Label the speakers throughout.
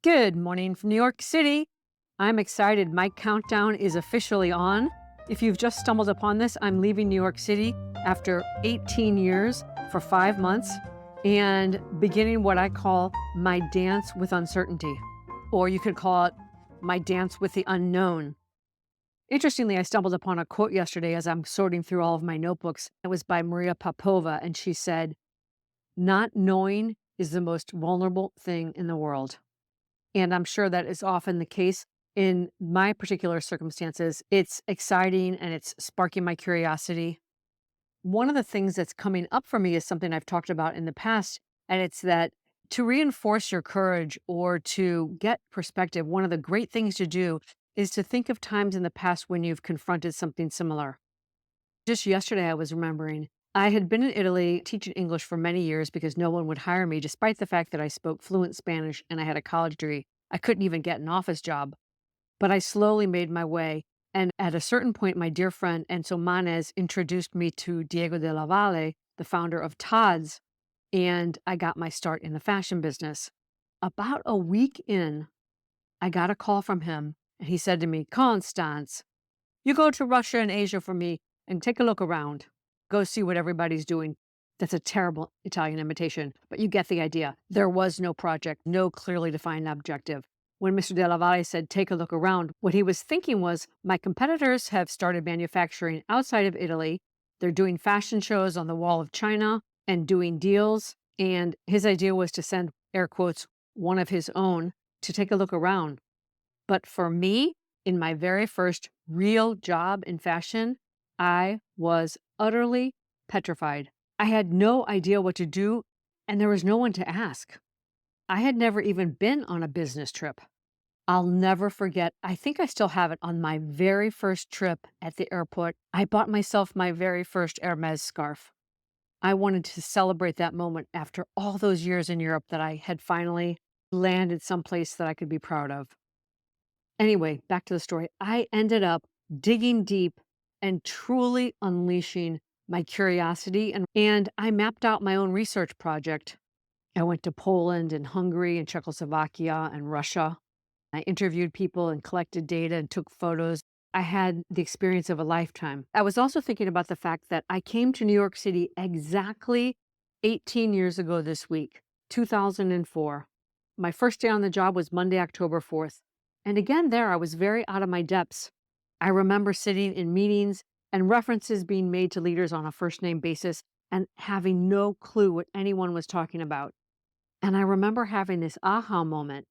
Speaker 1: Good morning from New York City. I'm excited. My countdown is officially on. If you've just stumbled upon this, I'm leaving New York City after 18 years for 5 months and beginning what I call my dance with uncertainty, or you could call it my dance with the unknown. Interestingly, I stumbled upon a quote yesterday as I'm sorting through all of my notebooks. It was by Maria Popova, and she said, "Not knowing is the most vulnerable thing in the world." And I'm sure that is often the case in my particular circumstances. It's exciting and it's sparking my curiosity. One of the things that's coming up for me is something I've talked about in the past, and it's that to reinforce your courage or to get perspective, one of the great things to do is to think of times in the past when you've confronted something similar. Just yesterday, I was remembering I had been in Italy teaching English for many years because no one would hire me, despite the fact that I spoke fluent Spanish and I had a college degree. I couldn't even get an office job, but I slowly made my way. And at a certain point, my dear friend Enzo Manes introduced me to Diego Della Valle, the founder of Todd's, and I got my start in the fashion business. About a week in, I got a call from him, and he said to me, "Constance, you go to Russia and Asia for me and take a look around. Go see what everybody's doing." That's a terrible Italian imitation, but you get the idea. There was no project, no clearly defined objective. When Mr. Della Valle said, "Take a look around," what he was thinking was, my competitors have started manufacturing outside of Italy. They're doing fashion shows on the wall of China and doing deals. And his idea was to send, air quotes, one of his own to take a look around. But for me, in my very first real job in fashion, I was utterly petrified. I had no idea what to do, and there was no one to ask. I had never even been on a business trip. I'll never forget, I think I still have it, on my very first trip at the airport, I bought myself my very first Hermes scarf. I wanted to celebrate that moment after all those years in Europe that I had finally landed someplace that I could be proud of. Anyway, back to the story. I ended up digging deep and truly unleashing my curiosity, and I mapped out my own research project. I went to Poland and Hungary and Czechoslovakia and Russia. I interviewed people and collected data and took photos. I had the experience of a lifetime. I was also thinking about the fact that I came to New York City exactly 18 years ago this week, 2004. My first day on the job was Monday, October 4th. And again, there, I was very out of my depths. I remember sitting in meetings and references being made to leaders on a first name basis and having no clue what anyone was talking about. And I remember having this aha moment.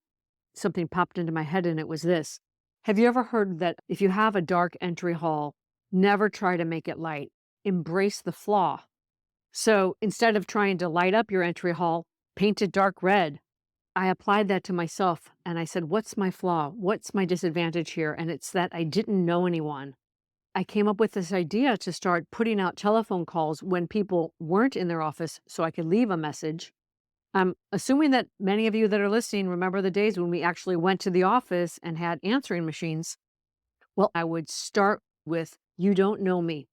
Speaker 1: Something popped into my head, and it was this. Have you ever heard that if you have a dark entry hall, never try to make it light? Embrace the flaw. So instead of trying to light up your entry hall, paint it dark red. I applied that to myself and I said, what's my flaw? What's my disadvantage here? And it's that I didn't know anyone. I came up with this idea to start putting out telephone calls when people weren't in their office so I could leave a message. I'm assuming that many of you that are listening remember the days when we actually went to the office and had answering machines. Well, I would start with, "You don't know me."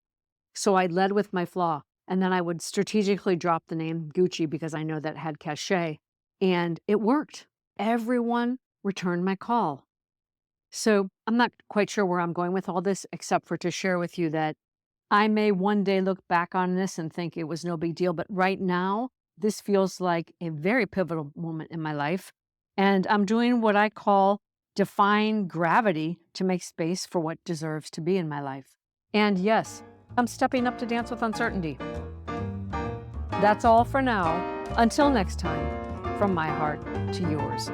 Speaker 1: So I led with my flaw, and then I would strategically drop the name Gucci because I know that had cachet. And it worked. Everyone returned my call. So I'm not quite sure where I'm going with all this, except for to share with you that I may one day look back on this and think it was no big deal. But right now, this feels like a very pivotal moment in my life. And I'm doing what I call defying gravity to make space for what deserves to be in my life. And yes, I'm stepping up to dance with uncertainty. That's all for now. Until next time, from my heart to yours.